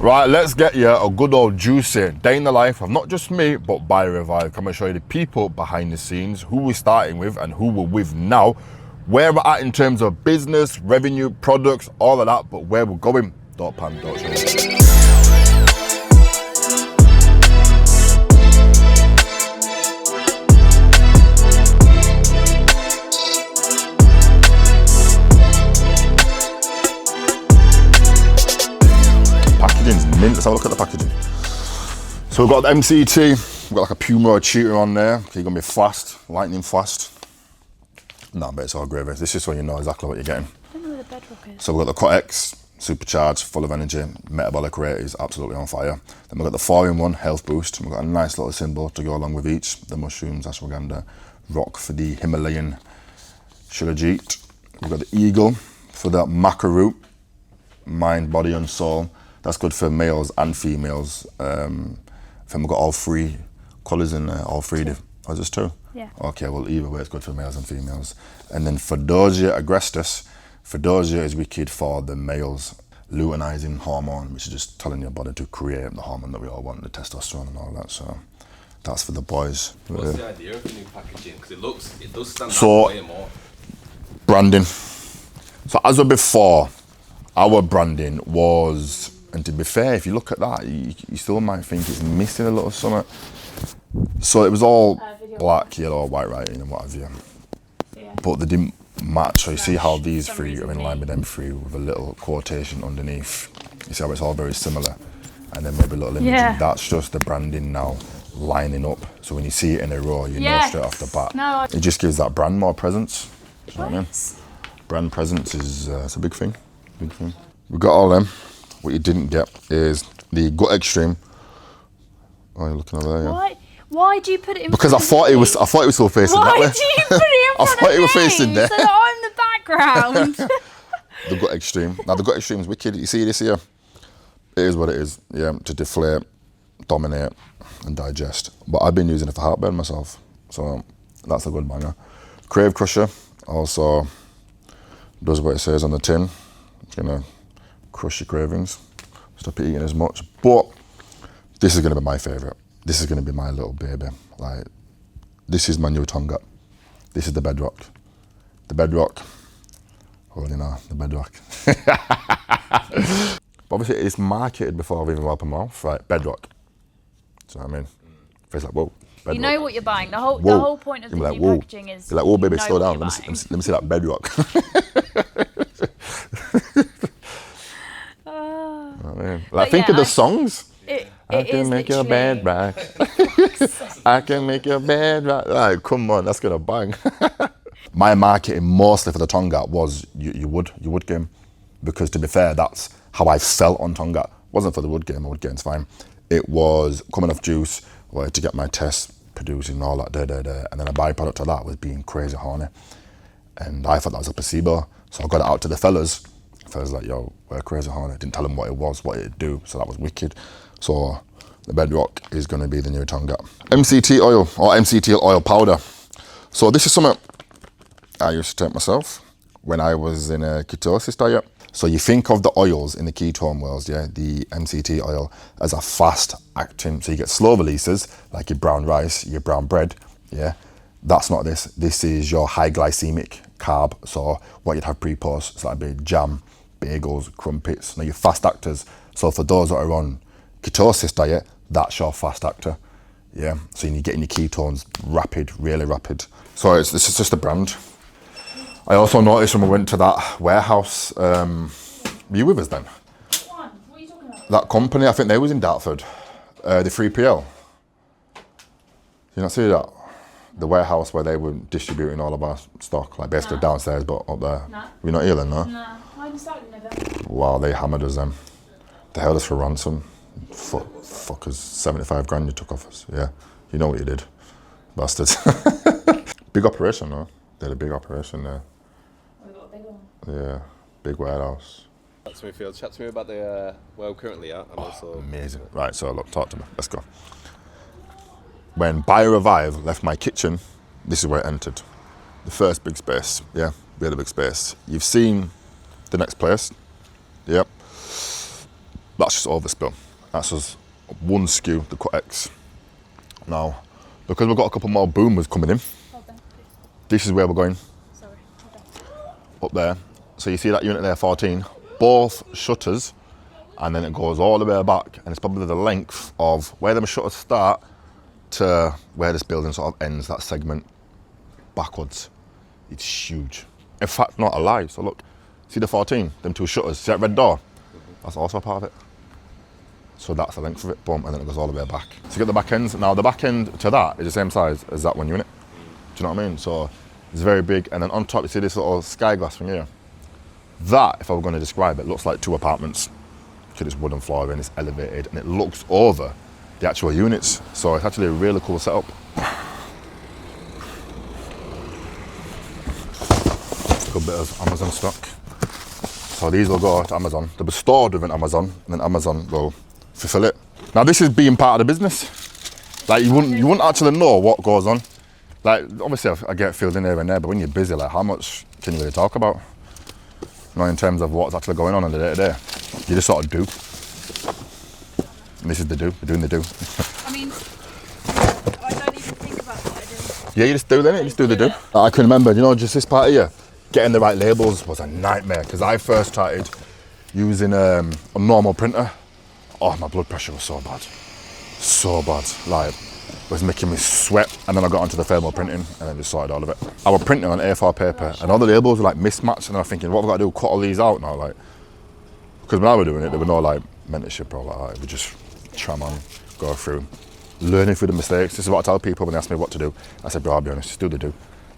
Right, let's get you a good old juicy day in the life of not just me, but BioRevive. Come and show you the people behind the scenes, who we're starting with and who we're with now, where we're at in terms of business, revenue, products, all of that, but where we're going, don't pan, don't show you. Packaging's mint. Let's have a look at the packaging. So we've got the MCT, we've got like a Puma cheater on there. Okay, you're gonna be fast, lightning fast. No, but it's all gravy. This is so you know exactly what you're getting. I don't know where the bedrock is. So we've got the Cut X, supercharged, full of energy, metabolic rate is absolutely on fire. Then we've got the 4-in-1 health boost. We've got a nice little symbol to go along with each. The mushrooms, ashwagandha, rock for the Himalayan shilajit. We've got the eagle for the maca root, mind, body and soul. That's good for males and females. I think we've got all three colours in there, all three. Oh, just two? Yeah. Okay, well, either way, it's good for males and females. And then Fedosia agrestis. Fedosia is wicked for the males. Luteinizing hormone, which is just telling your body to create the hormone that we all want, the testosterone and all that. So that's for the boys. What's the idea of the new packaging? Because it does stand out way more. Branding. So as of before, our branding was, and to be fair, if you look at that, you still might think it's missing a little something. So it was all black, yellow, white writing and what have you. Yeah. But they didn't match. So you see how these three are in line with them three with a little quotation underneath. You see how it's all very similar. And then maybe a little image. Yeah. That's just the branding now lining up. So when you see it in a row, you know straight off the bat. No, It just gives that brand more presence. Do you know what I mean? Brand presence is it's a big thing. Big thing. We got all them. What you didn't get is the Gut Extreme. Oh, you're looking over there, yeah. Why do you put it in Because front I thought of it me? was still facing that way. Why do you put it in I front thought of it was me facing there. so that I'm the background? The Gut Extreme. Now the Gut Extreme is wicked. You see this here? It is what it is. Yeah, to deflate, dominate, and digest. But I've been using it for heartburn myself, so that's a good banger. Crave Crusher also does what it says on the tin. It's gonna crush your cravings. Stop eating as much. But this is gonna be my favourite. This is gonna be my little baby. Like, this is my new Tonga. This is the bedrock. The bedrock. Oh, you know, the bedrock. But obviously, it's marketed before I've even opened my mouth, right? Bedrock. Do you know what I mean? It's like, whoa, bedrock. You know what you're buying. The whole point of the new packaging is. You're like, whoa, baby, you know slow what down. you're Let me see that bedrock. Like, think of the songs. I can make your bed rock. I can make your bed rock. Like, come on, that's gonna bang. My marketing mostly for the Tonga was you would game, because to be fair, that's how I felt on Tonga. It wasn't for the wood game. The wood game's fine. It was coming off juice, to get my tests producing all that, and then a byproduct of that was being crazy horny. And I thought that was a placebo, so I got it out to the fellas. The fellas like, yo, we're crazy horny. Didn't tell them what it was, what it'd do, so that was wicked. So the bedrock is going to be the new Tonga. MCT oil, or MCT oil powder. So this is something I used to take myself when I was in a ketosis diet. So you think of the oils in the ketone world, yeah, the MCT oil as a fast acting, so you get slow releases, like your brown rice, your brown bread, yeah. That's not this. This is your high glycemic carb. So what you'd have pre-post, so that'd be jam, bagels, crumpets, your fast actors. So for those that are on ketosis diet, that's your fast actor, yeah. So you're getting your ketones rapid, really rapid. So this is just a brand. I also noticed when we went to that warehouse, were you with us then? What one? What are you talking about? That company, I think they was in Dartford, the 3PL. Did you not see that? The warehouse where they were distributing all of our stock, like basically downstairs, but up there. No. We're not here then, no? No, I haven't started never. Wow, they hammered us then. They held us for ransom. Fuckers, 75 grand you took off us, yeah. You know what you did, bastards. Big operation, no? They had a big operation there. We got a big one. Yeah, big warehouse. Chat to me, Phil. Chat to me about the where we're currently at, and also. Amazing. Right, so look, talk to me. Let's go. When BioRevive left my kitchen, this is where it entered. The first big space, yeah, really big space. You've seen the next place, yep. That's just overspill. That's just one SKU, the Cut X. Now, because we've got a couple more boomers coming in, this is where we're going. Sorry. Up there. So you see that unit there, 14, both shutters, and then it goes all the way back, and it's probably the length of where them shutters start to where this building sort of ends, that segment backwards. It's huge. In fact, not a lie. So look, see the 14, them two shutters, see that red door? That's also a part of it. So that's the length of it, boom, and then it goes all the way back. So you get the back ends. Now the back end to that is the same size as that one unit. Do you know what I mean? So it's very big, and then on top you see this little sky glass from here. That, if I were going to describe it, looks like 2 apartments. So it's wooden flooring, it's elevated, and it looks over the actual units. So it's actually a really cool setup. Good bit of Amazon stock. So these will go to Amazon. They'll be stored within Amazon, and then Amazon will fulfill it. Now this is being part of the business. Like you wouldn't actually know what goes on. Like obviously I get filled in here and there, but when you're busy, like how much can you really talk about? You know, in terms of what's actually going on in the day-to-day. You just sort of do. And this is the do, we're doing the do. I mean, I don't even think about what I do. Yeah, you just do then, you just do the do. I can remember, you know, just this part here, getting the right labels was a nightmare, because I first started using a normal printer. Oh, my blood pressure was so bad. So bad. Like, it was making me sweat, and then I got onto the thermal printing, and then just sorted all of it. I was printing on A4 paper, and all the labels were like mismatched, and I was thinking, what have I got to do, cut all these out now? Like, because when I was doing it, there were no like mentorship or like that. We just tram on, go through, learning through the mistakes. This is what I tell people when they ask me what to do. I said, bro, I'll be honest, just do the do.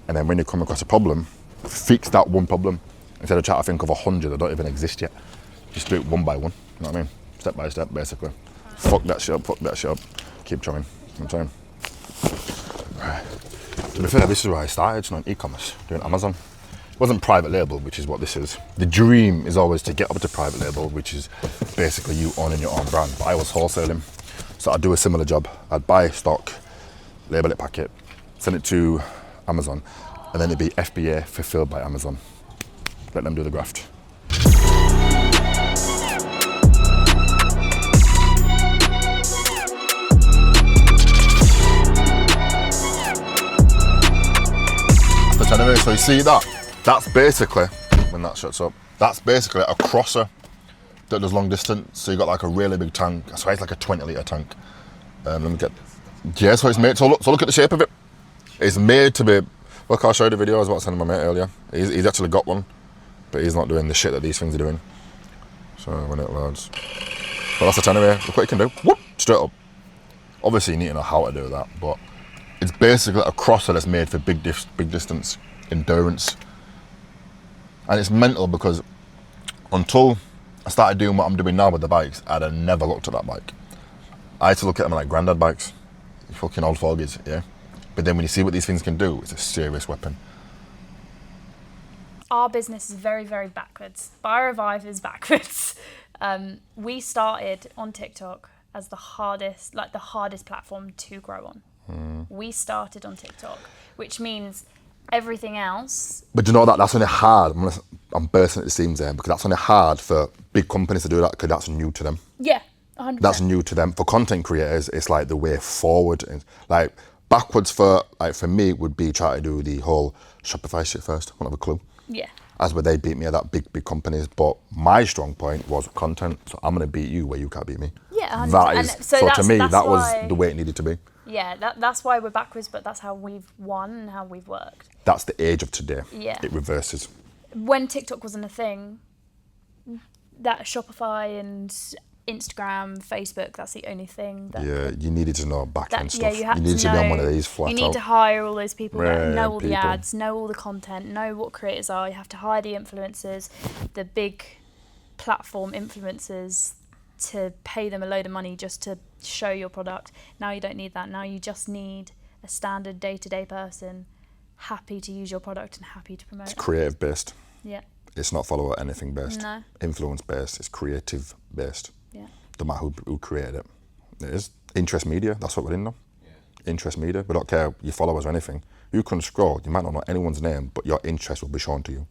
And then when you come across a problem, fix that one problem. Instead of trying to think of 100 that don't even exist yet. Just do it one by one, you know what I mean? Step by step, basically. Fuck that shit up, keep trying, you know what I'm saying? Right. To be fair, this is where I started, you know, in e-commerce, doing Amazon. It wasn't private label, which is what this is. The dream is always to get up to private label, which is basically you owning your own brand. But I was wholesaling, so I'd do a similar job. I'd buy stock, label it, pack it, send it to Amazon, and then it'd be FBA, fulfilled by Amazon. Let them do the graft. Anyway, so you see that? That's basically, when that shuts up, that's basically a crosser that does long distance. So you got like a really big tank. So it's like a 20-litre tank. Let me get, yeah, so it's made, so look at the shape of it. It's made to be, look, I'll show you the video I was about to send my mate earlier. He's actually got one, but he's not doing the shit that these things are doing. So when it loads. But that's it anyway, look what you can do. Whoop, straight up. Obviously you need to know how to do that, but it's basically a crosser that's made for big distance endurance. And it's mental because until I started doing what I'm doing now with the bikes, I'd have never looked at that bike. I had to look at them like granddad bikes, fucking old fogies, yeah? But then when you see what these things can do, it's a serious weapon. Our business is very, very backwards. BioRevive is backwards. We started on TikTok as the hardest platform to grow on. We started on TikTok, which means everything else. But you know that's only hard. I'm bursting at the seams there because that's only hard for big companies to do that because that's new to them. Yeah, 100%. That's new to them. For content creators, it's like the way forward. Like backwards for me would be try to do the whole Shopify shit first. I don't have a clue. Yeah. As where they beat me at that big companies. But my strong point was content. So I'm gonna beat you where you can't beat me. Yeah, 100%. That is, so to me, that was the way it needed to be. Yeah, that's why we're backwards, but that's how we've won and how we've worked. That's the age of today. Yeah. It reverses. When TikTok wasn't a thing, that Shopify and Instagram, Facebook, that's the only thing that... Yeah, you needed to know back-end stuff. Yeah, you needed to be on one of these flat out. You need to hire all those people that know all the ads, know all the content, know what creators are. You have to hire the influencers, the big platform influencers, to pay them a load of money just to show your product. Now you don't need that. Now you just need a standard day-to-day person happy to use your product and happy to promote. It's creative based. Yeah. It's not follower anything based. No. Influence based. It's creative based. Yeah. No matter who created it. It is. Interest media, that's what we're in now. Yeah. Interest media. We don't care your followers or anything. You can scroll, you might not know anyone's name, but your interest will be shown to you.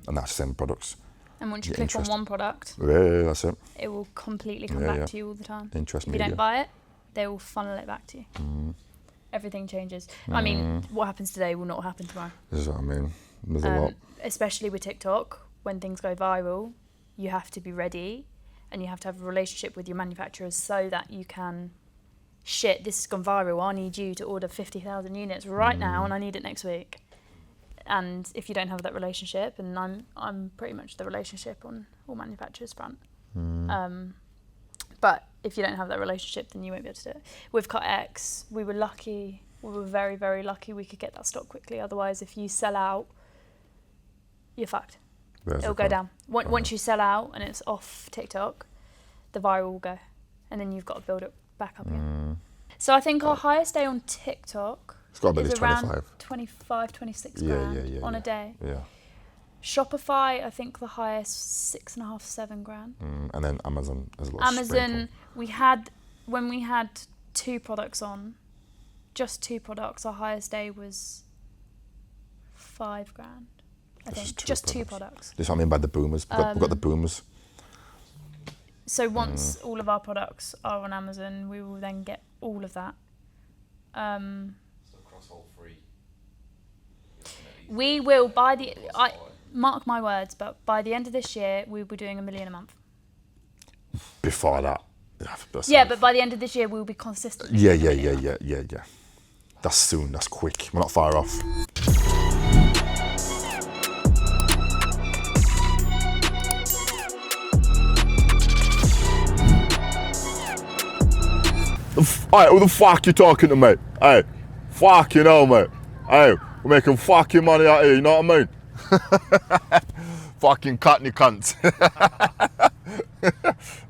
And that's the same products. And once you click on one product, that's it. It will completely come back to you all the time. Interest If you don't buy it, they will funnel it back to you. Everything changes. I mean, what happens today will not happen tomorrow. This is what I mean. There's a lot. Especially with TikTok, when things go viral, you have to be ready and you have to have a relationship with your manufacturers so that you can, shit, this has gone viral. I need you to order 50,000 units right now and I need it next week. And if you don't have that relationship, and I'm pretty much the relationship on all manufacturers' front. But if you don't have that relationship, then you won't be able to do it. With Cut X, we were lucky. We were very, very lucky we could get that stock quickly. Otherwise, if you sell out, you're fucked. It'll go down. Once you sell out and it's off TikTok, the viral will go. And then you've got to build it back up again. So I think our highest day on TikTok is around 25, 26 grand on a day. Yeah. Shopify, I think the highest 6.5, 7 grand. And then Amazon as well. Amazon, when we had 2 products on, just 2 products, our highest day was 5 grand. I think just 2 products. This is what I mean by the boomers. We've got the boomers. So once all of our products are on Amazon, we will then get all of that. So across all 3. We will mark my words, but by the end of this year, we'll be doing $1 million a month. Before that. Yeah, but by the end of this year, we'll be consistent. Yeah. That's soon, that's quick. We're not far off. Alright, who the fuck you talking to, mate? Hey, fuck you know, mate. Hey, we're making fucking money out here, you know what I mean? Fucking cutney cunts.